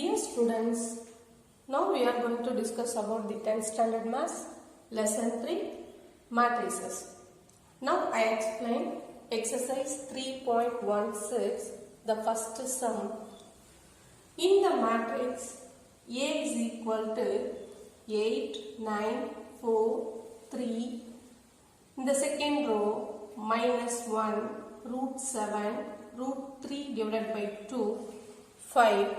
Dear students, now we are going to discuss about the 10th standard maths lesson 3 matrices. Now I explain exercise 3.16, the first sum. In the matrix A is equal to 8, 9, 4, 3. In the second row minus 1, root 7, root 3 divided by 2, 5,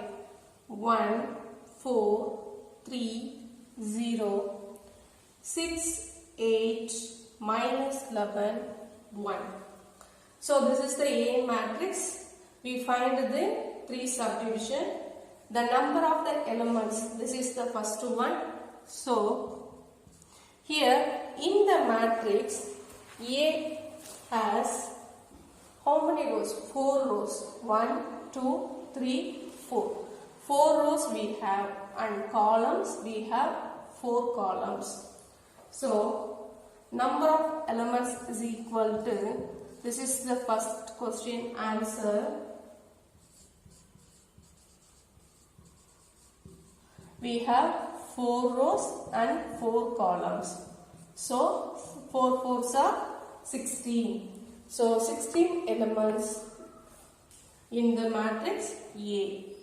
1, 4, 3, 0, 6, 8, minus 11, 1. So this is the A matrix. We find the 3 subdivision. The number of the elements, this is the first one. So here in the matrix A has how many rows? 4 rows. 1, 2, 3, 4. 4 rows we have and columns we have 4 columns. So number of elements is equal to, this is the first question answer. We have 4 rows and 4 columns. So 4 fours are 16. So 16 elements in the matrix A.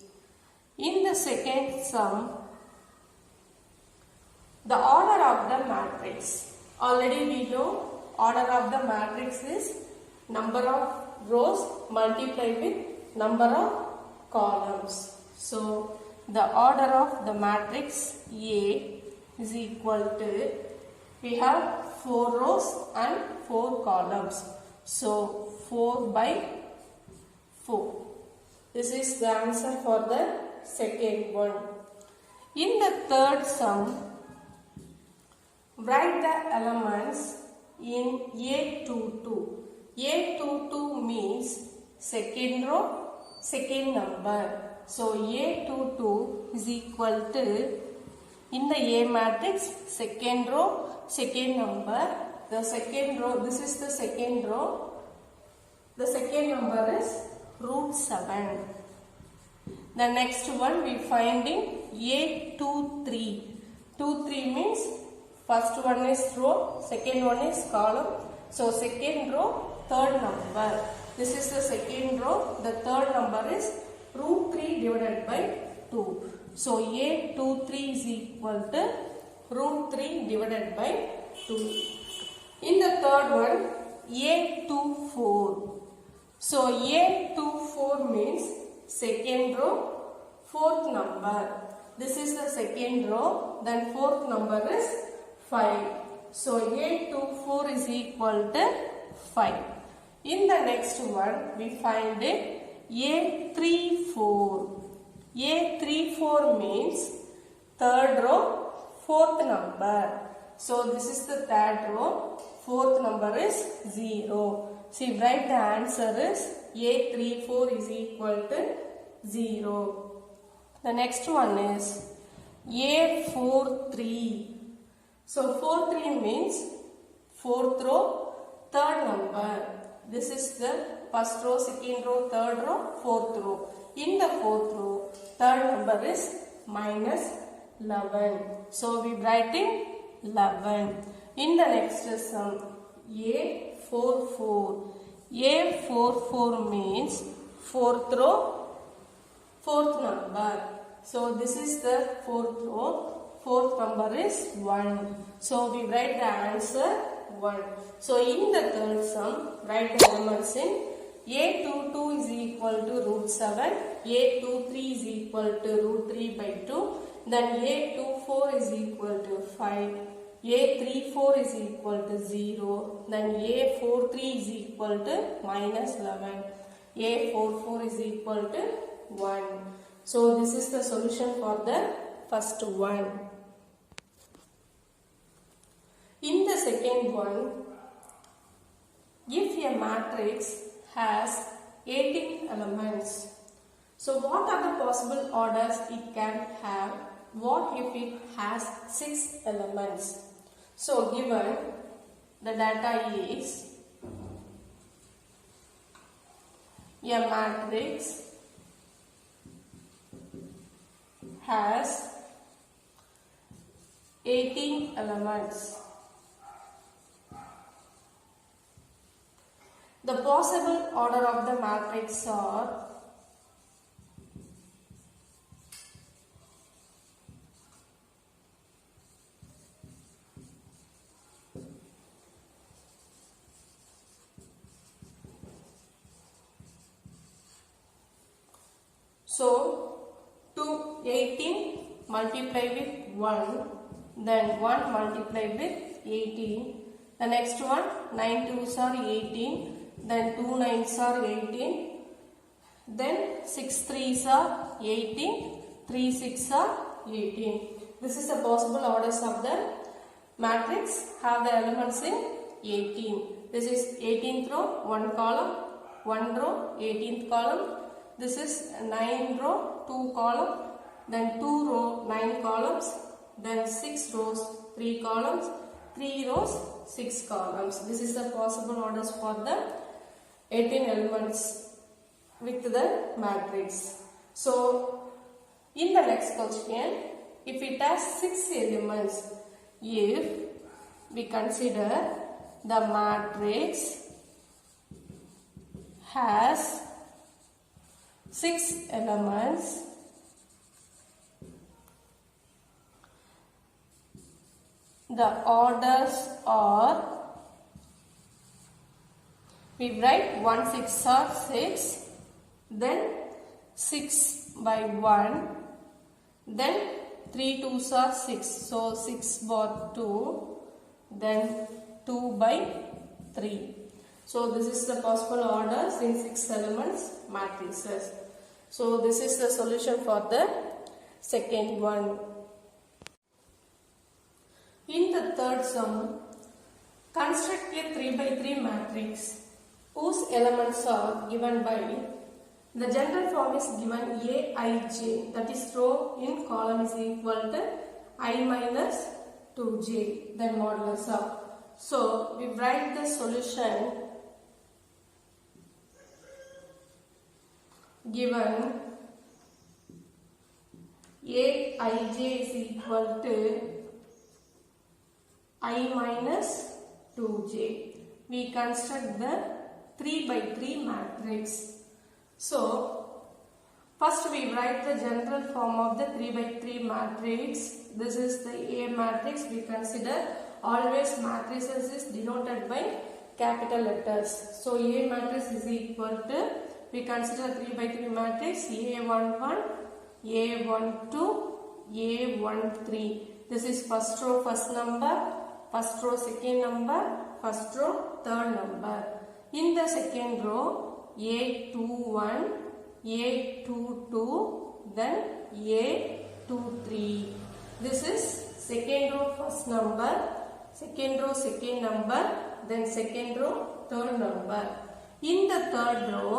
In the second sum, the order of the matrix. Already we know order of the matrix is number of rows multiplied with number of columns. So the order of the matrix A is equal to, we have 4 rows and 4 columns. So 4 by 4. This is the answer for the second one. In the third sum, write the elements in A22. A22 means second row, second number. So A22 is equal to, in the A matrix, second row, second number. The second row, this is the second row. The second number is root 7. The next one we find in A23. 23 means first one is row, second one is column. So second row, third number. This is the second row. The third number is root 3 divided by 2. So A23 is equal to root 3 divided by 2. In the third one, A24. So A24 means second row, fourth number. This is the second row, then fourth number is 5. So A24 is equal to 5. In the next one, we find it A34. A34 means third row, fourth number. So this is the third row, fourth number is 0. See, write the answer is A34 is equal to 0. The next one is A43. So 43 means fourth row, third number. This is the first row, second row, third row, fourth row. In the fourth row, third number is minus 11. So we write in 11. In the next sum, A44. A44 means fourth row, fourth number. So this is the fourth row, fourth number is 1. So we write the answer 1. So in the third sum, write the elements in A22 is equal to root 7, A23 is equal to root 3 by 2, then A24 is equal to 5, A34 is equal to 0, then A43 is equal to minus 11, A44 is equal to 1. So this is the solution for the first one. In the second one, if a matrix has 18 elements, so what are the possible orders it can have? What if it has 6 elements? So given the data is a matrix has 18 elements. The possible order of the matrix are so 18 multiply with 1, then 1 multiply with 18, the next one 9 2s are 18, then 2 9s are 18, then 6 3s are 18, 3 6 are 18. This is the possible orders of the matrix have the elements in 18. This is 18th row, 1 column, 1 row, 18th column. This is 9 row, 2 column, then 2 row, 9 columns, then 6 rows, 3 columns, 3 rows, 6 columns. This is the possible orders for the 18 elements with the matrix. So, in the next question, if it has 6 elements, if we consider the matrix has 6 elements, the orders are, we write 1 6 are 6, then 6 by 1, then 3 2s are 6, so 6 bar 2, then 2 by 3. So this is the possible orders in 6 elements matrices. So this is the solution for the second one. In the third sum, construct a 3 by 3 matrix whose elements are given by, the general form is given Aij, that is row in column is equal to I minus 2j, then modulus of. So we write the solution given Aij is equal to I minus 2j. We construct the 3 by 3 matrix. So, first we write the general form of the 3 by 3 matrix. This is the A matrix. We consider always matrices is denoted by capital letters. So, A matrix is equal to, we consider 3 by 3 matrix A11, A12, A13. This is first row first number, first row second number, first row third number. In the second row, A21, A22, then A23. This is second row first number, second row second number, then second row third number. In the third row,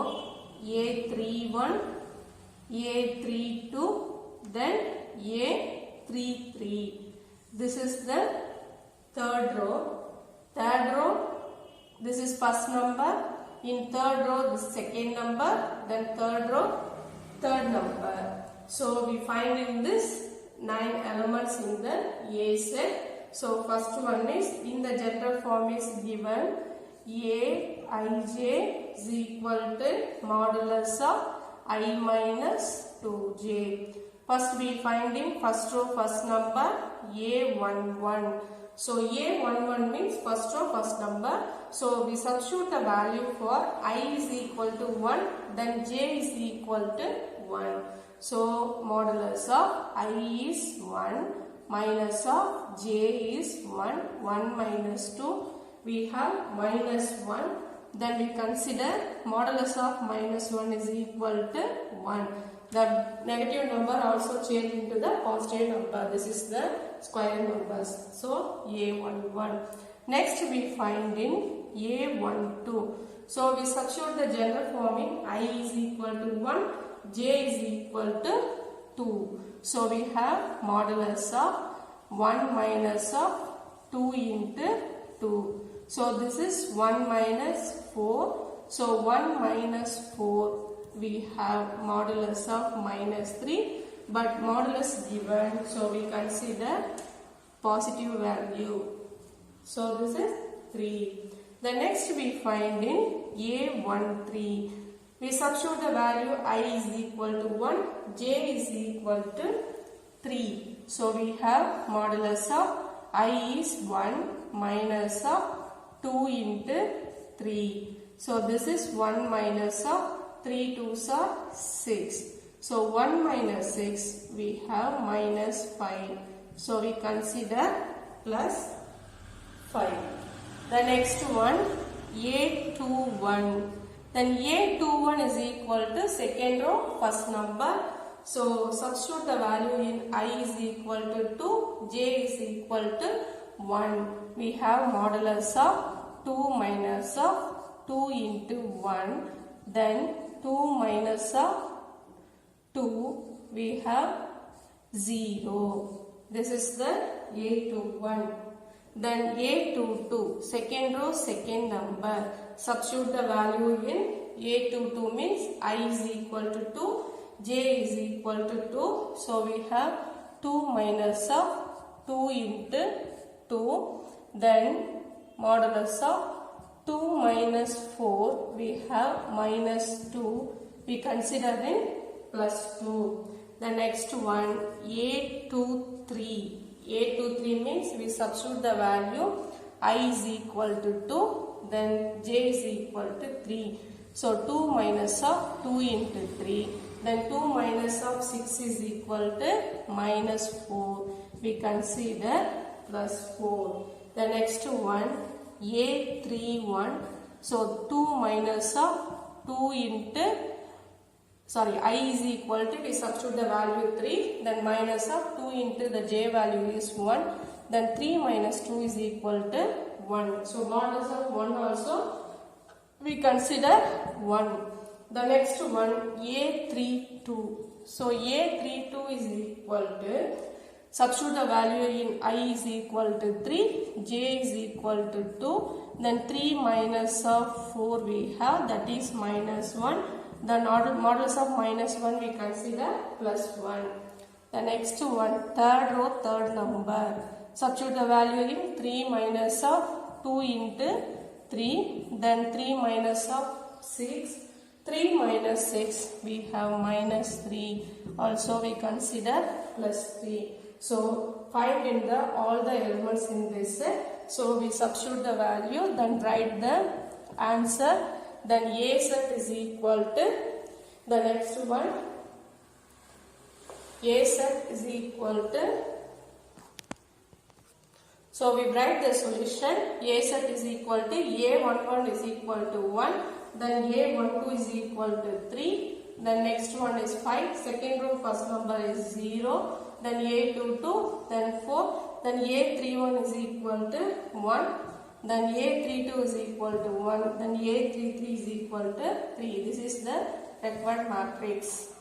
A31, A32, then A33. This is the third row. Third row, this is first number. In third row, this second number. Then third row, third number. So we find in this 9 elements in the A set. So first one is in the general form is given Aij is equal to modulus of I minus 2j. First we find in first row first number A11. So A11 means first row first number. So we substitute the value for I is equal to 1, then j is equal to 1. So modulus of I is 1, minus of j is 1, 1 minus 2. We have minus 1. Then we consider modulus of minus 1 is equal to 1. The negative number also change into the positive number. This is the square numbers. So A11. Next we find in A12. So we substitute the general form in I is equal to 1, j is equal to 2. So we have modulus of 1 minus of 2 into 2. So this is 1 minus 4. So 1 minus 4. We have modulus of minus 3. but modulus given, so we consider positive value. So this is 3. The next we find in A13. We substitute the value I is equal to 1, J is equal to 3. So we have modulus of I is 1 minus of 2 into 3. So this is 1 minus of 3 2s are 6. So 1 minus 6 we have minus 5. So we consider plus 5. The next one A21. Then A21 is equal to second row first number. So substitute the value in I is equal to 2, J is equal to 1. We have modulus of 2 minus of 2 into 1. Then 2 minus of 2 we have 0. This is the A21. Then A22, second row second number. Substitute the value in A22 means I is equal to 2, J is equal to 2. So we have 2 minus of 2 into 2. Then modulus of 2 minus 4 we have minus 2. We consider in plus 2. The next one A23. A23 means we substitute the value I is equal to 2, then J is equal to 3. So 2 minus of 2 into 3, then 2 minus of 6 is equal to minus 4. We consider plus 4. The next one A31. So 2 minus of 2 into I is equal to, we substitute the value 3, then minus of 2 into the J value is 1, then 3 minus 2 is equal to 1. So modulus of 1 also we consider 1. The next one A32. So A32 is equal to, substitute the value in I is equal to 3, J is equal to 2, then 3 minus of 4 we have, that is minus 1. The modulus of minus 1 we consider plus 1. The next one, third row, third number. Substitute the value in 3 minus of 2 into 3. Then 3 minus of 6. 3 minus 6 we have minus 3. Also we consider plus 3. So find in the all the elements in this set. So we substitute the value, then write the answer. Then A set is equal to, the next one, A set is equal to, so we write the solution. A set is equal to, A11 is equal to 1, then A12 is equal to 3, then next one is 5, second row first number is 0, then A22, then 4, then A31 is equal to 1, then A32 is equal to 1, then A33 is equal to 3. This is the required matrix.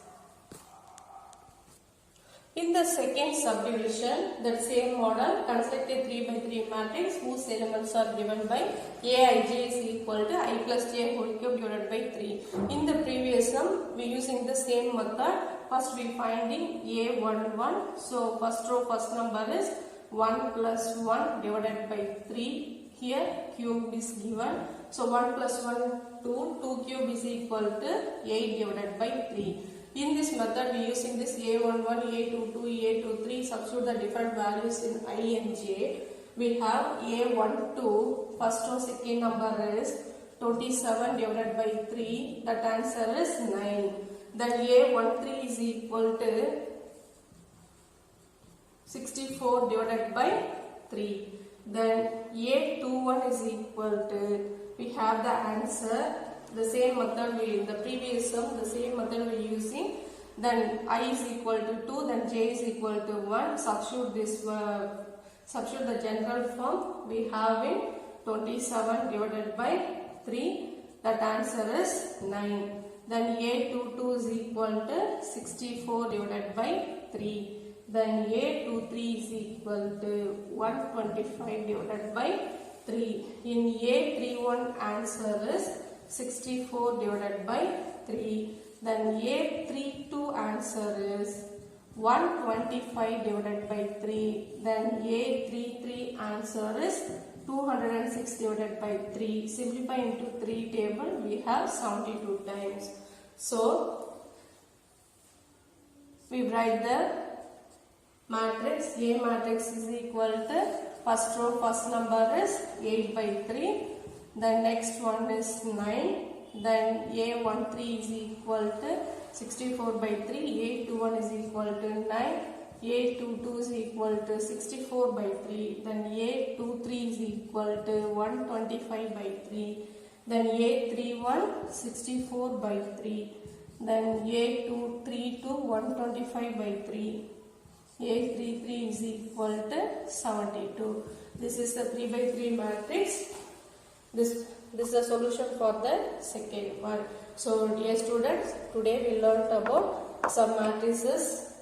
In the second subdivision, that same model, construct a 3 by 3 matrix whose elements are given by Aij is equal to I plus j whole cube divided by 3. In the previous sum, we using the same method. First we finding A11. So first row first number is 1 plus 1 divided by 3. Here cube is given. So 1 plus 1 2. 2 cube is equal to 8 divided by 3. In this method we using this A11, A22, A23. Substitute the different values in I and j. We have A12. First row second number is 27 divided by 3. That answer is 9. Then A13 is equal to 64 divided by 3. Then A21 is equal to, we have the answer, the same method we in the previous sum, the same method we using. Then I is equal to 2, then j is equal to 1. Substitute this, substitute the general form. We have in 27 divided by 3. That answer is 9. Then A22 is equal to 64 divided by 3. Then A23 is equal to 125 divided by 3. In A31 answer is 64 divided by 3. Then A32 answer is 125 divided by 3. Then A33 answer is 206 divided by 3. Simplify into 3 table, we have 72 times. So, we write the matrix. A matrix is equal to first row, first number is 8 by 3. The next one is 9. Then A13 is equal to 64 by 3. A21 is equal to 9. A22 is equal to 64 by 3. Then A23 is equal to 125 by 3. Then A31 64 by 3. Then A232 125 by 3. A33 is equal to 72. This is the 3 by 3 matrix. This is the solution for the second one. So dear students, today we learnt about some matrices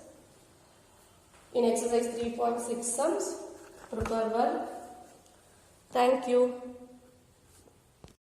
in exercise 3.6 sums. Prepare well. Thank you.